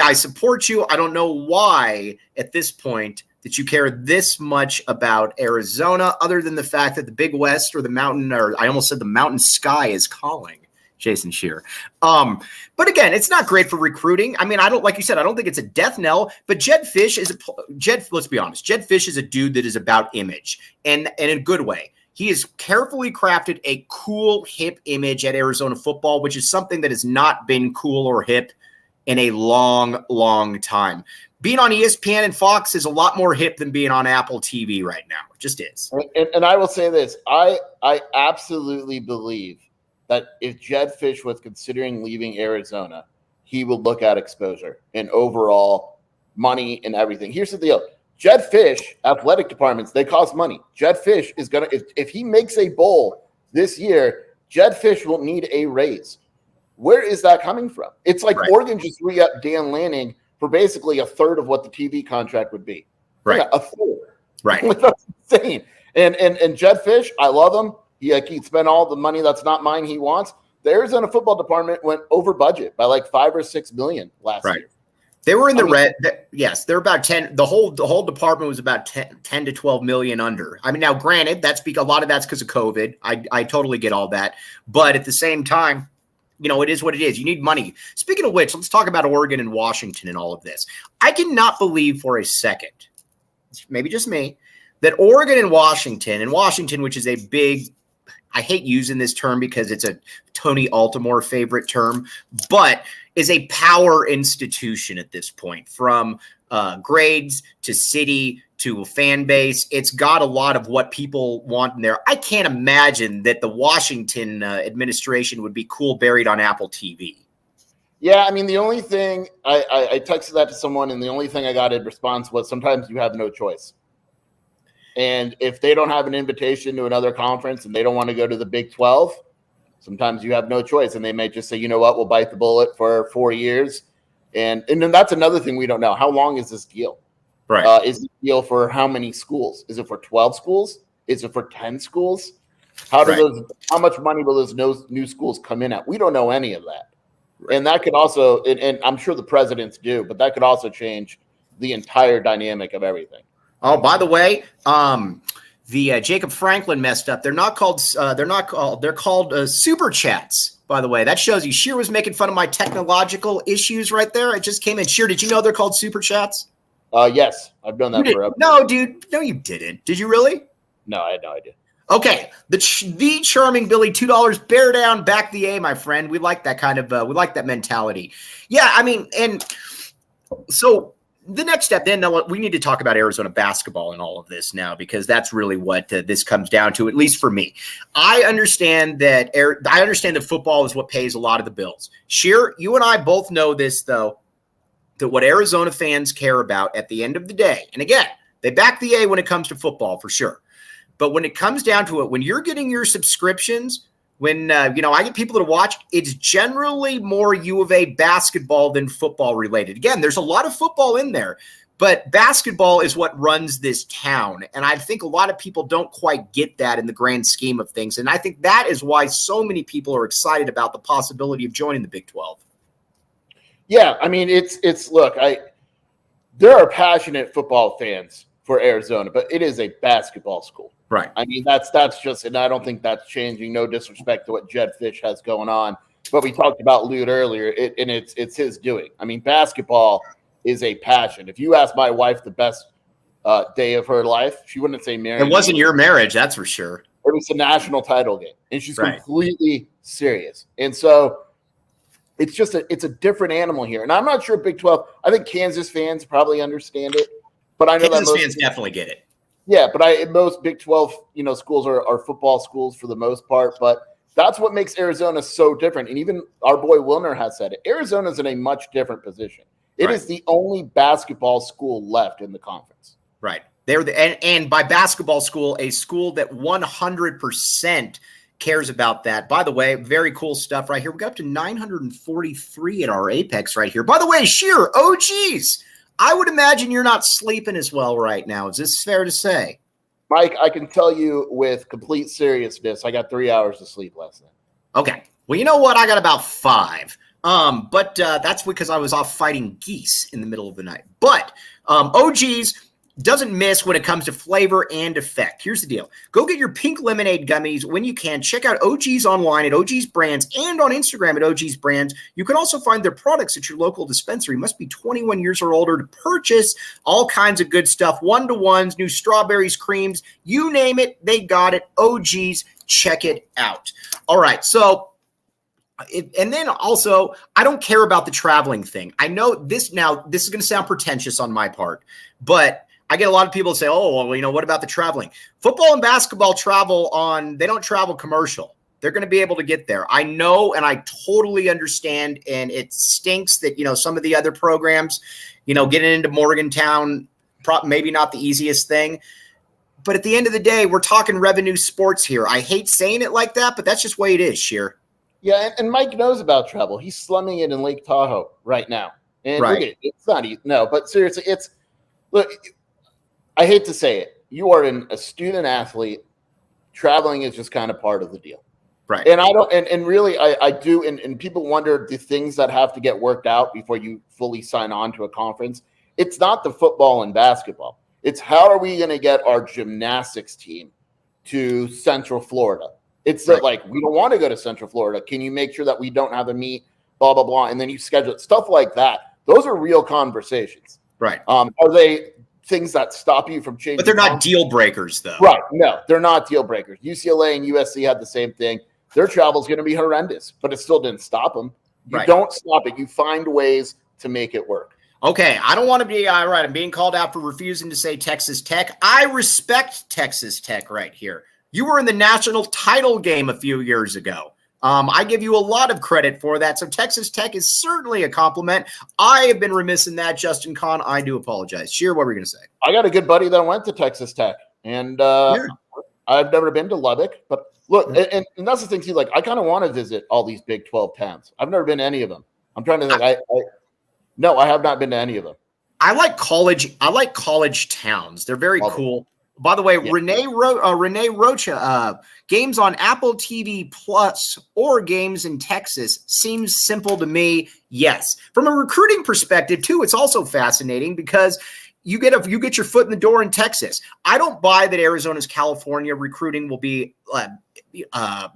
I support you. I don't know why at this point that you care this much about Arizona, other than the fact that the Big West or the mountain, or I almost said the mountain sky is calling. Jason Shear. But again, it's not great for recruiting. I mean, like you said, I don't think it's a death knell, but Jedd Fisch let's be honest. Jedd Fisch is a dude that is about image and in a good way. He has carefully crafted a cool, hip image at Arizona football, which is something that has not been cool or hip in a long, long time. Being on ESPN and Fox is a lot more hip than being on Apple TV right now. It just is. And I will say this. I absolutely believe that if Jedd Fisch was considering leaving Arizona, he would look at exposure and overall money and everything. Here's the deal. Jedd Fisch, athletic departments, they cost money. Jedd Fisch is going to, if he makes a bowl this year, Jedd Fisch will need a raise. Where is that coming from? It's like Oregon just re-upped Dan Lanning for basically a third of what the TV contract would be. Right. Yeah, a third. Right. That's insane. And Jedd Fisch, I love him. He spent all the money that's not mine he wants. The Arizona football department went over budget by like $5 or $6 million last year. They were in the red. Yes, they're about 10. The whole department was about 10 to 12 million under. I mean, now granted, a lot of that's because of COVID. I totally get all that. But at the same time, it is what it is. You need money. Speaking of which, let's talk about Oregon and Washington and all of this. I cannot believe for a second, maybe just me, that Oregon and Washington, which is a big, I hate using this term because it's a Tony Altimore favorite term, but is a power institution at this point, from grades to city to a fan base. It's got a lot of what people want in there. I can't imagine that the Washington administration would be cool buried on Apple TV. Yeah, I mean, the only thing, I texted that to someone, and the only thing I got in response was sometimes you have no choice. And if they don't have an invitation to another conference and they don't want to go to the Big 12, sometimes you have no choice. And they may just say, you know what, we'll bite the bullet for 4 years. And then that's another thing we don't know. How long is this deal? Right. Is the deal for how many schools? Is it for 12 schools? Is it for 10 schools? How much money will those new schools come in at? We don't know any of that. Right. And that could also, and I'm sure the presidents do, but that could also change the entire dynamic of everything. Oh, by the way, the Jacob Franklin messed up. They're called super chats. By the way, that shows you. Sheer was making fun of my technological issues right there. It just came in. Sheer, did you know they're called super chats? Yes, I've done that forever. No, dude. No, you didn't. Did you really? No, I had no idea. Okay, the charming Billy, $2, bear down, back the A, my friend. We like that kind of, we like that mentality. Yeah, I mean, and so the next step then, we need to talk about Arizona basketball and all of this now, because that's really what this comes down to, at least for me. I understand that football is what pays a lot of the bills. Sheer, you and I both know this, though, that what Arizona fans care about at the end of the day, and again, they back the A when it comes to football for sure. But when it comes down to it, when you're getting your subscriptions, when I get people to watch, it's generally more U of A basketball than football related. Again, there's a lot of football in there, but basketball is what runs this town. And I think a lot of people don't quite get that in the grand scheme of things. And I think that is why so many people are excited about the possibility of joining the Big 12. Yeah, I mean, there are passionate football fans for Arizona, but it is a basketball school. Right. I mean, that's just, and I don't think that's changing. No disrespect to what Jedd Fisch has going on, but we talked about Lute earlier, and it's his doing. I mean, basketball is a passion. If you ask my wife the best day of her life, she wouldn't say marriage. It wasn't your marriage, that's for sure. It was the national title game, and she's completely serious. And so it's a different animal here. And I'm not sure Big 12. I think Kansas fans probably understand it, but I know Kansas that most fans definitely get it. Yeah, but most Big 12, schools are football schools for the most part, but that's what makes Arizona so different. And even our boy Wilner has said it. Arizona's in a much different position. It is the only basketball school left in the conference. Right. They're and by basketball school, a school that 100% cares about that. By the way, very cool stuff right here. We got up to 943 at our apex right here. By the way, Sheer, geez. I would imagine you're not sleeping as well right now. Is this fair to say? Mike, I can tell you with complete seriousness, I got 3 hours of sleep last night. Okay. Well, you know what? I got about 5. But that's because I was off fighting geese in the middle of the night. But OG's doesn't miss when it comes to flavor and effect. Here's the deal. Go get your pink lemonade gummies when you can. Check out OG's online at OG's Brands and on Instagram at OG's Brands. You can also find their products at your local dispensary. Must be 21 years or older to purchase. All kinds of good stuff. 1-to-1s, new strawberries, creams, you name it, they got it. OG's, check it out. All right, so and then also, I don't care about the traveling thing. I know this is going to sound pretentious on my part, but I get a lot of people say, oh, well, what about the traveling? Football and basketball they don't travel commercial. They're going to be able to get there. I know, and I totally understand, and it stinks that, some of the other programs, getting into Morgantown, maybe not the easiest thing. But at the end of the day, we're talking revenue sports here. I hate saying it like that, but that's just the way it is, Sheer. Yeah, and Mike knows about travel. He's slumming it in Lake Tahoe right now. And look at it. It's not easy. No, but seriously, look, I hate to say it. You are a student athlete. Traveling is just kind of part of the deal. Right. And I don't, and really, I do, and people wonder the things that have to get worked out before you fully sign on to a conference. It's not the football and basketball. It's how are we going to get our gymnastics team to Central Florida? It's that, like, we don't want to go to Central Florida. Can you make sure that we don't have a meet, blah, blah, blah, and then you schedule it. Stuff like that. Those are real conversations. Right. Are they things that stop you from changing? But they're not deal breakers, though. Right. No, they're not deal breakers. UCLA and USC had the same thing. Their travel is going to be horrendous, but it still didn't stop them. You don't stop it. You find ways to make it work. Okay, I don't want to be all right. I'm being called out for refusing to say Texas Tech. I respect Texas Tech right here. You were in the national title game a few years ago. I give you a lot of credit for that. So Texas Tech is certainly a compliment. I have been remiss in that, Justin Kahn. I do apologize. Sheer, what were you going to say? I got a good buddy that went to Texas Tech, and I've never been to Lubbock. But look, and that's the thing too. Like, I kind of want to visit all these Big 12 towns. I've never been to any of them. I'm trying to think. No, I have not been to any of them. I like college towns. They're very cool. By the way, Renee Rocha, games on Apple TV Plus or games in Texas seems simple to me. Yes. From a recruiting perspective, too, it's also fascinating because you get your foot in the door in Texas. I don't buy that Arizona's California recruiting will be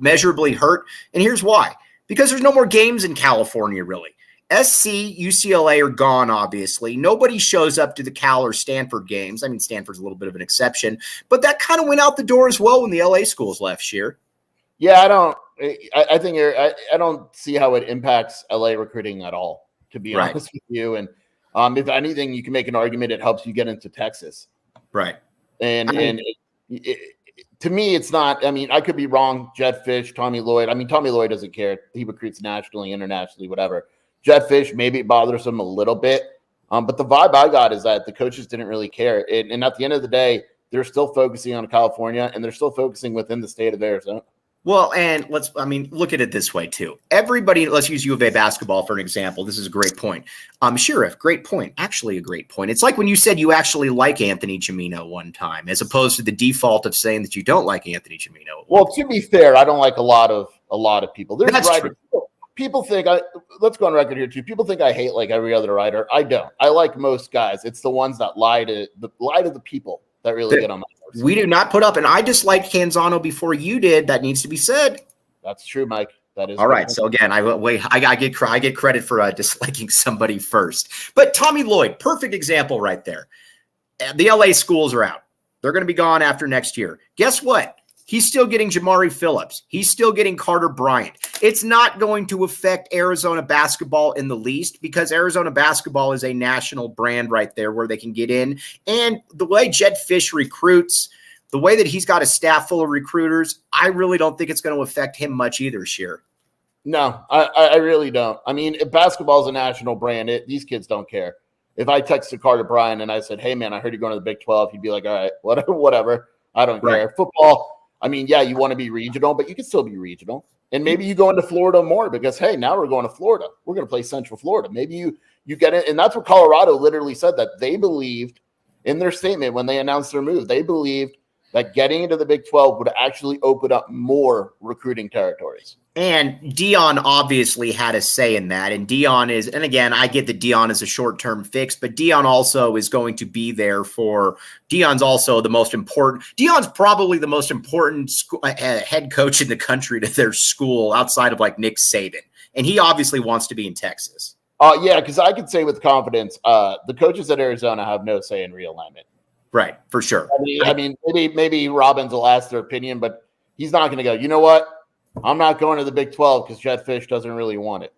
measurably hurt. And here's why. Because there's no more games in California, really. SC, UCLA are gone, obviously. Nobody shows up to the Cal or Stanford games. I mean, Stanford's a little bit of an exception, but that kind of went out the door as well when the LA schools left, Sheer. Yeah, I think I don't see how it impacts LA recruiting at all, to be honest with you. And if anything, you can make an argument it helps you get into Texas. Right. And to me, it's not. I mean, I could be wrong. Jedd Fisch, Tommy Lloyd. I mean, Tommy Lloyd doesn't care. He recruits nationally, internationally, whatever. Jedd Fisch, maybe it bothers him a little bit. But the vibe I got is that the coaches didn't really care. And at the end of the day, they're still focusing on California, and they're still focusing within the state of Arizona. Well, and look at it this way too. Everybody, let's use U of A basketball for an example. This is a great point. Sheriff, great point. Actually, a great point. It's like when you said you actually like Anthony Gimino one time, as opposed to the default of saying that you don't like Anthony Gimino. Well, to be fair, I don't like a lot of people. That's true. People think let's go on record here too. People think I hate like every other writer. I don't. I like most guys. It's the ones that lie to the people that really get on my nerves. We do not put up, and I disliked Canzano before you did. That needs to be said. That's true, Mike. That is all right. So again, I get credit for disliking somebody first. But Tommy Lloyd, perfect example right there. The LA schools are out. They're going to be gone after next year. Guess what? He's still getting Jamari Phillips. He's still getting Carter Bryant. It's not going to affect Arizona basketball in the least because Arizona basketball is a national brand right there where they can get in. And the way Jedd Fisch recruits, the way that he's got a staff full of recruiters, I really don't think it's going to affect him much either, Sheer. No, I really don't. I mean, if basketball is a national brand, these kids don't care. If I texted Carter Bryant and I said, hey, man, I heard you're going to the Big 12, he'd be like, all right, whatever. I don't care. Football, I mean, yeah, you want to be regional, but you can still be regional. And maybe you go into Florida more because, hey, now we're going to Florida. We're going to play Central Florida. Maybe you get it. And that's what Colorado literally said, that they believed in their statement when they announced their move. They believed that getting into the Big 12 would actually open up more recruiting territories. And Dion obviously had a say in that. And Dion is, and again, I get that Dion is a short-term fix, but Dion also is going to be there Dion's also the most important. Dion's probably the most important head coach in the country to their school outside of like Nick Saban. And he obviously wants to be in Texas. Yeah, because I could say with confidence, the coaches at Arizona have no say in realignment. Right, for sure. I mean, maybe Robbins will ask their opinion, but he's not going to go, you know what? I'm not going to the Big 12 because Jedd Fisch doesn't really want it.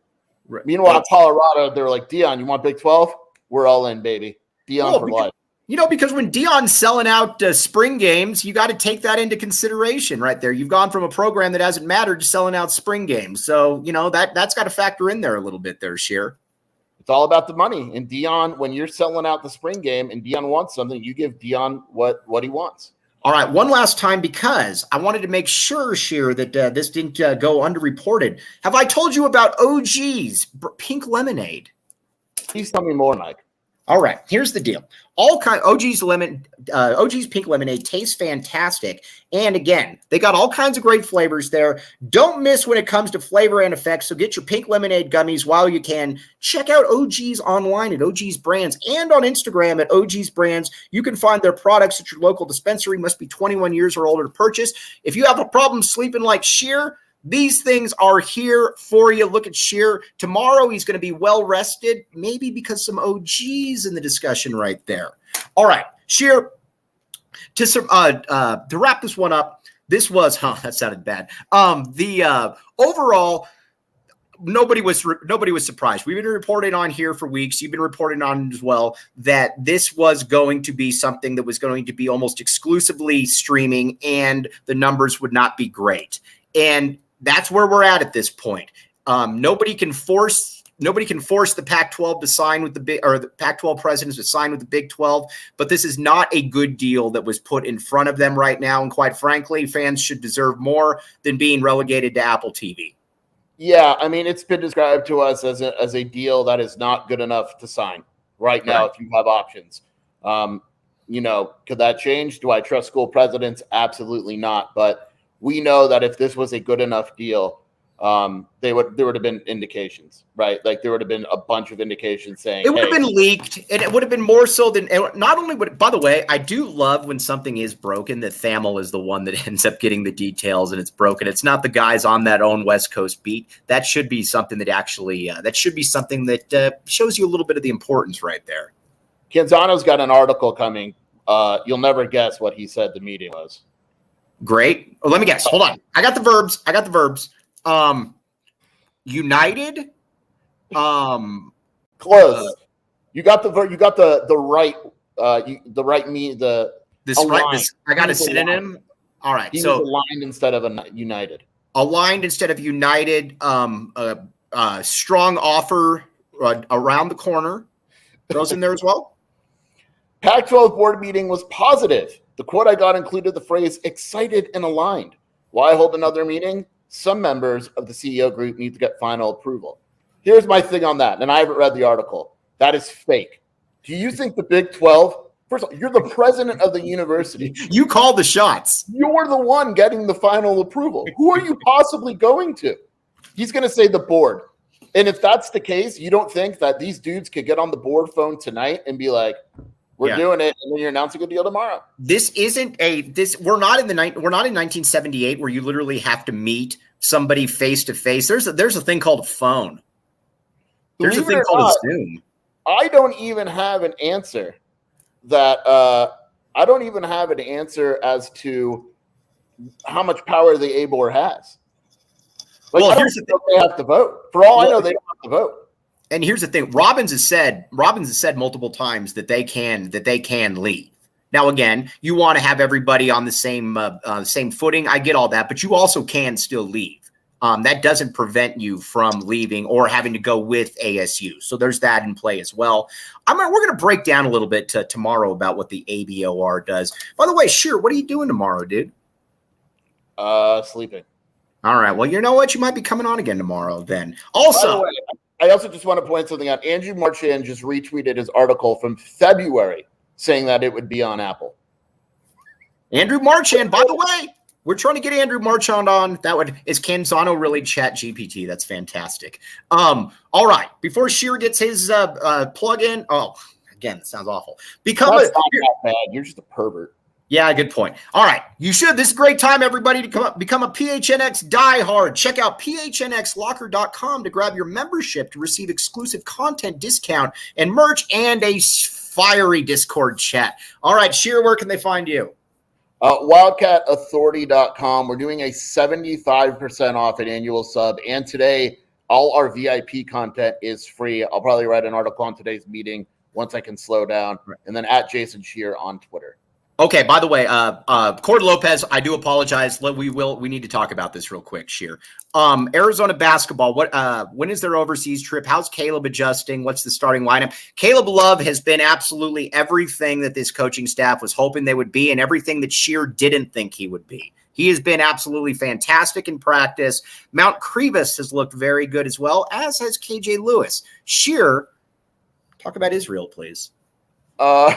Right. Meanwhile, Colorado, they're like, Dion, you want Big 12? We're all in, baby. Dion for life. Because when Dion's selling out spring games, you got to take that into consideration right there. You've gone from a program that hasn't mattered to selling out spring games. So, that's got to factor in there a little bit there, Sheer. It's all about the money. And Dion, when you're selling out the spring game and Dion wants something, you give Dion what he wants. All right, one last time because I wanted to make sure, Sheer, that this didn't go underreported. Have I told you about OG's Pink Lemonade? Please tell me more, Mike. All right, here's the deal. OG's Pink Lemonade tastes fantastic. And again, they got all kinds of great flavors there. Don't miss when it comes to flavor and effects. So get your Pink Lemonade gummies while you can. Check out OG's online at OG's Brands and on Instagram at OG's Brands. You can find their products at your local dispensary. Must be 21 years or older to purchase. If you have a problem sleeping like Sheer, these things are here for you. Look at Sheer. Tomorrow he's going to be well rested, maybe because some OGs in the discussion right there. All right, Sheer, to wrap this one up, this was, that sounded bad. Overall, nobody was surprised. We've been reporting on here for weeks. You've been reporting on as well that this was going to be something that was going to be almost exclusively streaming and the numbers would not be great. And that's where we're at this point. Nobody can force the Pac-12 to sign with the Pac-12 presidents to sign with the Big 12. But this is not a good deal that was put in front of them right now. And quite frankly, fans should deserve more than being relegated to Apple TV. Yeah, I mean, it's been described to us as a deal that is not good enough to sign right now. If you have options, could that change? Do I trust school presidents? Absolutely not. But we know that if this was a good enough deal, there would have been indications, right? Like there would have been a bunch of indications saying it would have been leaked, and it would have been more so than not only would. By the way, I do love when something is broken that Thamel is the one that ends up getting the details and it's broken. It's not the guys on that own West Coast beat. That should be something that actually shows you a little bit of the importance right there. Canzano's got an article coming. You'll never guess what he said the meeting was. Great. Oh, let me guess. Hold on. I got the verbs. United. Close. You got the right. The right mean the. This aligned. Right. This, I got a synonym. Aligned. All right. He was aligned instead of united. Aligned instead of united. Strong offer around the corner. Those in there as well. Pac-12 board meeting was positive. The quote I got included the phrase excited and aligned. Why hold another meeting? Some members of the CEO group need to get final approval. Here's my thing on that, and I haven't read the article. That is fake. Do you think the Big 12, first of all, you're the president of the university. You call the shots. You're the one getting the final approval. Who are you possibly going to? He's going to say the board. And if that's the case, you don't think that these dudes could get on the board phone tonight and be like, we're doing it, and then you're announcing a deal tomorrow. This isn't we're not in 1978 where you literally have to meet somebody face to face. There's a thing called a phone. There's a thing called a Zoom. I don't even have an answer as to how much power the ABOR has. Like, well, here's the thing. They have to vote. For all I know, they don't have to vote. And here's the thing: Robbins has said multiple times that they can leave. Now, again, you want to have everybody on the same footing. I get all that, but you also can still leave. That doesn't prevent you from leaving or having to go with ASU. So there's that in play as well. We're going to break down a little bit tomorrow about what the ABOR does. By the way, sure, what are you doing tomorrow, dude? Sleeping. All right. Well, you know what? You might be coming on again tomorrow then. Also, I also just want to point something out. Andrew Marchand just retweeted his article from February saying that it would be on Apple. Andrew Marchand, by the way, we're trying to get Andrew Marchand on. Is Canzano really Chat GPT? That's fantastic. All right. Before Sheer gets his plug in. Oh, again, that sounds awful. That's not that bad. You're just a pervert. Yeah, good point. All right. You should. This is a great time, everybody, to become a PHNX diehard. Check out phnxlocker.com to grab your membership to receive exclusive content discount and merch and a fiery Discord chat. All right, Sheer, where can they find you? WildcatAuthority.com. We're doing a 75% off an annual sub. And today, all our VIP content is free. I'll probably write an article on today's meeting once I can slow down. And then at Jason Sheer on Twitter. Okay, by the way, Cord Lopez, I do apologize. We need to talk about this real quick, Sheer. Arizona basketball, when is their overseas trip? How's Caleb adjusting? What's the starting lineup? Caleb Love has been absolutely everything that this coaching staff was hoping they would be and everything that Sheer didn't think he would be. He has been absolutely fantastic in practice. Mount Krivas has looked very good as well, as has KJ Lewis. Sheer, talk about Israel, please. Wow,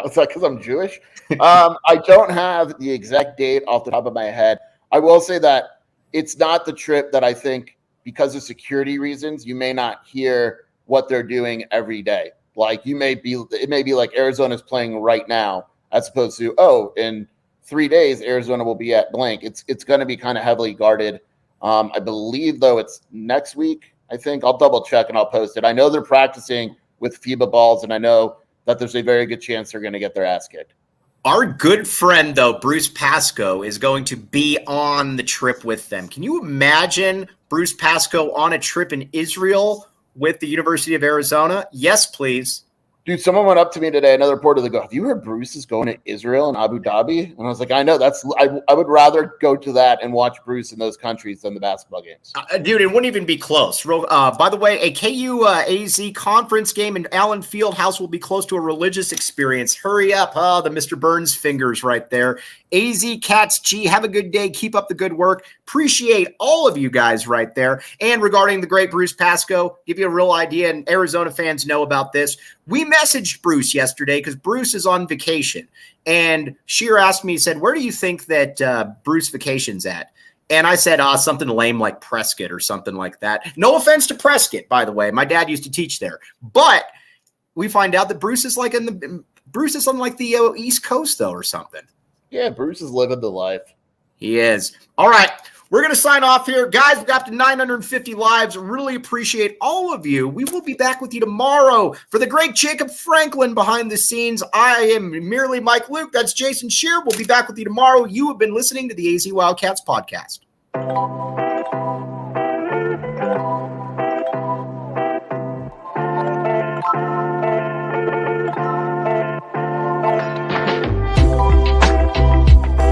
is that because I'm Jewish? I don't have the exact date off the top of my head. I will say that it's not the trip that I think, because of security reasons, you may not hear what they're doing every day. Like it may be like Arizona's playing right now, as opposed to, in 3 days, Arizona will be at blank. It's going to be kind of heavily guarded. I believe, though, it's next week, I think. I'll double check and I'll post it. I know they're practicing with FIBA balls, and I know that there's a very good chance they're going to get their ass kicked. Our good friend, though, Bruce Pascoe, is going to be on the trip with them. Can you imagine Bruce Pascoe on a trip in Israel with the University of Arizona? Yes, please. Dude, someone went up to me today, another reporter, they go, have you heard Bruce is going to Israel and Abu Dhabi? And I was like, I know. I would rather go to that and watch Bruce in those countries than the basketball games. Dude, it wouldn't even be close. By the way, a KU AZ conference game in Allen Fieldhouse will be close to a religious experience. Hurry up. The Mr. Burns fingers right there. AZ Cats G, have a good day. Keep up the good work. Appreciate all of you guys right there. And regarding the great Bruce Pascoe, give you a real idea, and Arizona fans know about this. We messaged Bruce yesterday because Bruce is on vacation. And Sheer asked me, he said, where do you think that Bruce vacation's at? And I said, something lame like Prescott or something like that. No offense to Prescott, by the way. My dad used to teach there. But we find out that Bruce is on like the East Coast, though, or something. Yeah, Bruce is living the life. He is. All right. We're going to sign off here. Guys, we've got to 950 lives. Really appreciate all of you. We will be back with you tomorrow. For the great Jacob Franklin behind the scenes, I am merely Mike Luke. That's Jason Scheer. We'll be back with you tomorrow. You have been listening to the AZ Wildcats podcast.